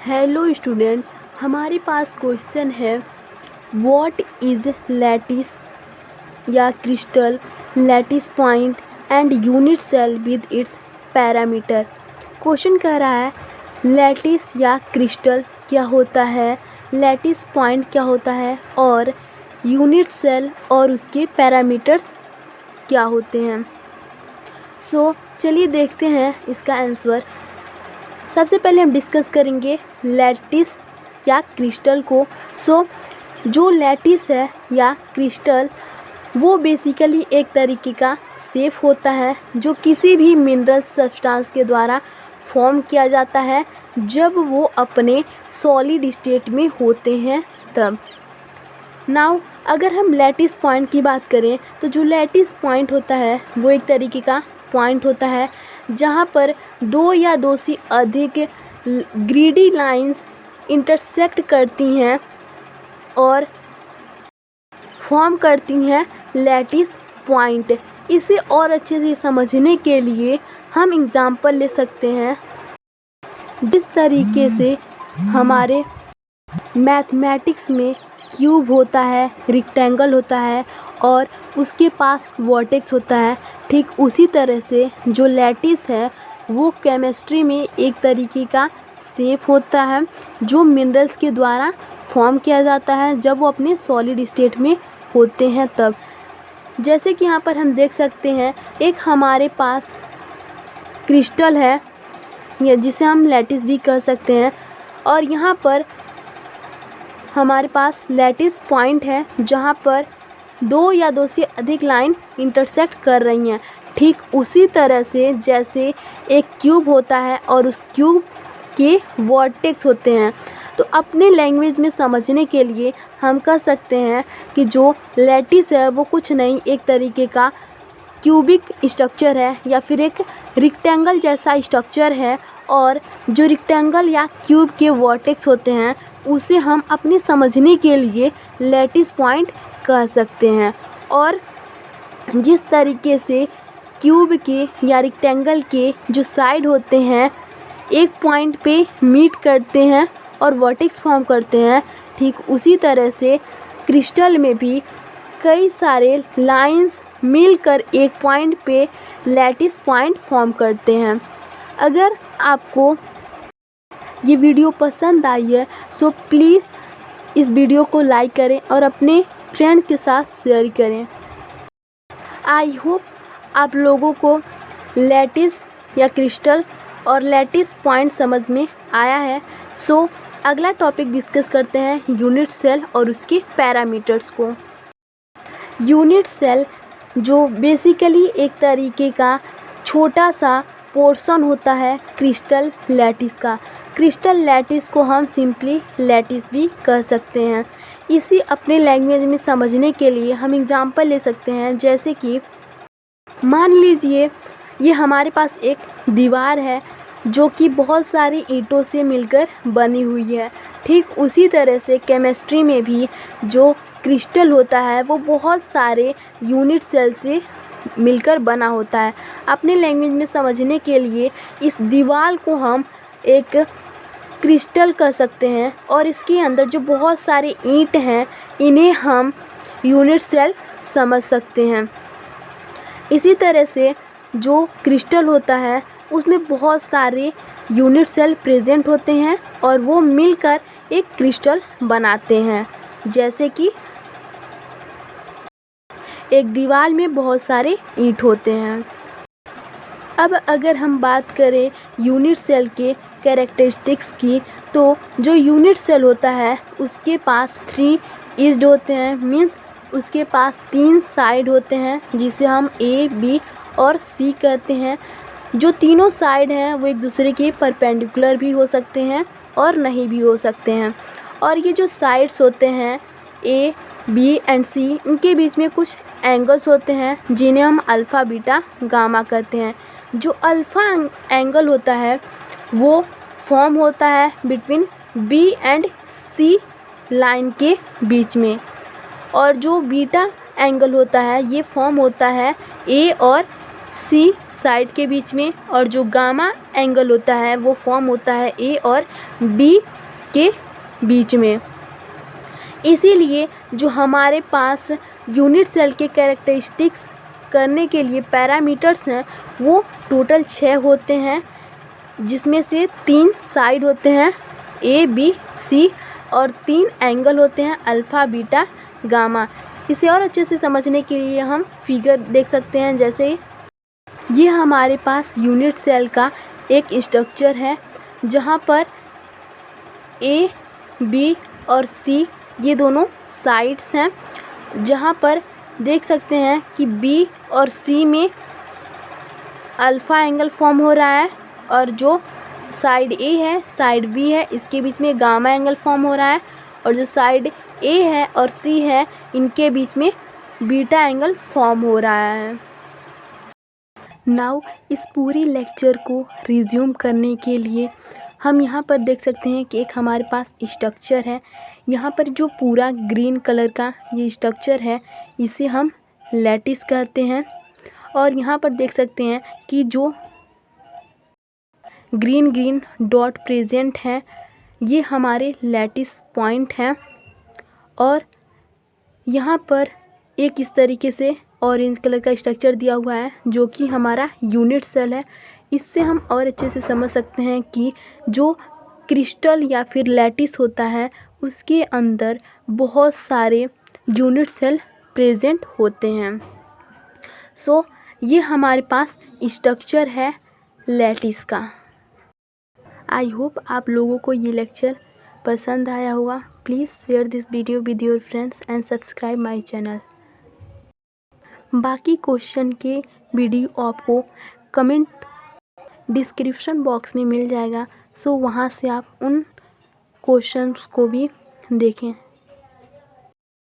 Hello student, हमारे पास question है व्हाट इज़ लैटिस या crystal, lattice point and unit cell with its parameter. Question कह रहा है लैटिस या क्रिस्टल क्या होता है, लैटिस पॉइंट क्या होता है और यूनिट सेल और उसके पैरामीटर्स क्या होते हैं। चलिए देखते हैं इसका आंसर। सबसे पहले हम डिस्कस करेंगे लैटिस या क्रिस्टल को। जो लैटिस है या क्रिस्टल वो बेसिकली एक तरीके का शेप होता है जो किसी भी मिनरल सब्सटेंस के द्वारा फॉर्म किया जाता है जब वो अपने सॉलिड स्टेट में होते हैं तब। नाउ अगर हम लैटिस पॉइंट की बात करें तो जो लैटिस पॉइंट होता है वो एक तरीके का पॉइंट होता है जहाँ पर दो या दो से अधिक ग्रिडी लाइंस इंटरसेक्ट करती हैं और फॉर्म करती हैं लैटिस पॉइंट। इसे और अच्छे से समझने के लिए हम एग्जांपल ले सकते हैं। जिस तरीके से हमारे मैथमेटिक्स में क्यूब होता है, रेक्टेंगल होता है और उसके पास वर्टेक्स होता है, ठीक उसी तरह से जो लैटिस है वो केमिस्ट्री में एक तरीके का शेप होता है जो मिनरल्स के द्वारा फॉर्म किया जाता है जब वो अपने सॉलिड स्टेट में होते हैं तब। जैसे कि यहाँ पर हम देख सकते हैं एक हमारे पास क्रिस्टल है या जिसे हम लैटिस भी कह सकते हैं और यहाँ पर हमारे पास लैटिस पॉइंट है जहाँ पर दो या दो से अधिक लाइन इंटरसेक्ट कर रही हैं। ठीक उसी तरह से जैसे एक क्यूब होता है और उस क्यूब के वर्टेक्स होते हैं। तो अपने लैंग्वेज में समझने के लिए हम कह सकते हैं कि जो लैटिस है वो कुछ नहीं, एक तरीके का क्यूबिक स्ट्रक्चर है या फिर एक रेक्टेंगल जैसा स्ट्रक्चर है और जो रेक्टेंगल या क्यूब के वर्टेक्स होते हैं उसे हम अपने समझने के लिए लैटिस पॉइंट कह सकते हैं। और जिस तरीके से क्यूब के या रेक्टेंगल के जो साइड होते हैं एक पॉइंट पे मीट करते हैं और वर्टेक्स फॉर्म करते हैं, ठीक उसी तरह से क्रिस्टल में भी कई सारे लाइंस मिलकर एक पॉइंट पे लैटिस पॉइंट फॉर्म करते हैं। अगर आपको ये वीडियो पसंद आई है सो प्लीज़ इस वीडियो को लाइक करें और अपने फ्रेंड्स के साथ शेयर करें। आई होप आप लोगों को लैटिस या क्रिस्टल और लैटिस पॉइंट समझ में आया है। अगला टॉपिक डिस्कस करते हैं यूनिट सेल और उसके पैरामीटर्स को। यूनिट सेल जो बेसिकली एक तरीके का छोटा सा पोर्शन होता है क्रिस्टल लैटिस का। क्रिस्टल लैटिस को हम सिंपली लैटिस भी कह सकते हैं। इसी अपने लैंग्वेज में समझने के लिए हम एग्जांपल ले सकते हैं। जैसे कि मान लीजिए ये हमारे पास एक दीवार है जो कि बहुत सारी ईंटों से मिलकर बनी हुई है। ठीक उसी तरह से केमिस्ट्री में भी जो क्रिस्टल होता है वो बहुत सारे यूनिट सेल से मिलकर बना होता है। अपने लैंग्वेज में समझने के लिए इस दीवार को हम एक क्रिस्टल कह सकते हैं और इसके अंदर जो बहुत सारे ईंट हैं इन्हें हम यूनिट सेल समझ सकते हैं। इसी तरह से जो क्रिस्टल होता है उसमें बहुत सारे यूनिट सेल प्रेजेंट होते हैं और वो मिलकर एक क्रिस्टल बनाते हैं। जैसे कि एक दीवार में बहुत सारे ईंट होते हैं। अब अगर हम बात करें यूनिट सेल के कैरेक्टरिस्टिक्स की तो जो यूनिट सेल होता है उसके पास 3 एज्ड होते हैं, मीन्स उसके पास 3 साइड होते हैं जिसे हम ए, बी और सी कहते हैं। जो तीनों साइड हैं वो एक दूसरे के परपेंडिकुलर भी हो सकते हैं और नहीं भी हो सकते हैं। और ये जो साइड्स होते हैं ए, बी एंड सी इनके बीच में कुछ एंगल्स होते हैं जिन्हें हम अल्फ़ा, बीटा, गामा कहते हैं। जो अल्फ़ा एंगल होता है वो फॉर्म होता है between B and C line के बीच में और जो बीटा एंगल होता है ये फॉर्म होता है ए और सी साइड के बीच में, और जो गामा एंगल होता है वो फॉर्म होता है ए और बी के बीच में। इसीलिए जो हमारे पास यूनिट सेल के कैरेक्टरिस्टिक्स करने के लिए पैरामीटर्स हैं वो टोटल 6 होते हैं, जिसमें से 3 साइड होते हैं ए बी सी, और 3 एंगल होते हैं अल्फ़ा बीटा गामा। इसे और अच्छे से समझने के लिए हम फिगर देख सकते हैं। जैसे ये हमारे पास यूनिट सेल का एक स्ट्रक्चर है, जहाँ पर ए बी और सी ये दोनों साइड्स हैं, जहाँ पर देख सकते हैं कि बी और सी में अल्फ़ा एंगल फॉर्म हो रहा है, और जो साइड ए है साइड बी है इसके बीच में गामा एंगल फॉर्म हो रहा है, और जो साइड ए है और सी है इनके बीच में बीटा एंगल फॉर्म हो रहा है। नाउ इस पूरी लेक्चर को रिज्यूम करने के लिए हम यहाँ पर देख सकते हैं कि एक हमारे पास स्ट्रक्चर है। यहाँ पर जो पूरा ग्रीन कलर का ये स्ट्रक्चर है इसे हम लैटिस कहते हैं, और यहाँ पर देख सकते हैं कि जो ग्रीन ग्रीन डॉट प्रेजेंट है ये हमारे लैटिस पॉइंट हैं, और यहाँ पर एक इस तरीके से ऑरेंज कलर का स्ट्रक्चर दिया हुआ है जो कि हमारा यूनिट सेल है। इससे हम और अच्छे से समझ सकते हैं कि जो क्रिस्टल या फिर लैटिस होता है उसके अंदर बहुत सारे यूनिट सेल प्रेजेंट होते हैं। सो ये हमारे पास स्ट्रक्चर है लैटिस का। आई होप आप लोगों को ये लेक्चर पसंद आया होगा। Please share this video with your friends and subscribe my channel. बाकी क्वेश्चन के वीडियो आपको कमेंट डिस्क्रिप्शन बॉक्स में मिल जाएगा, सो वहाँ से आप उन क्वेश्चंस को भी देखें।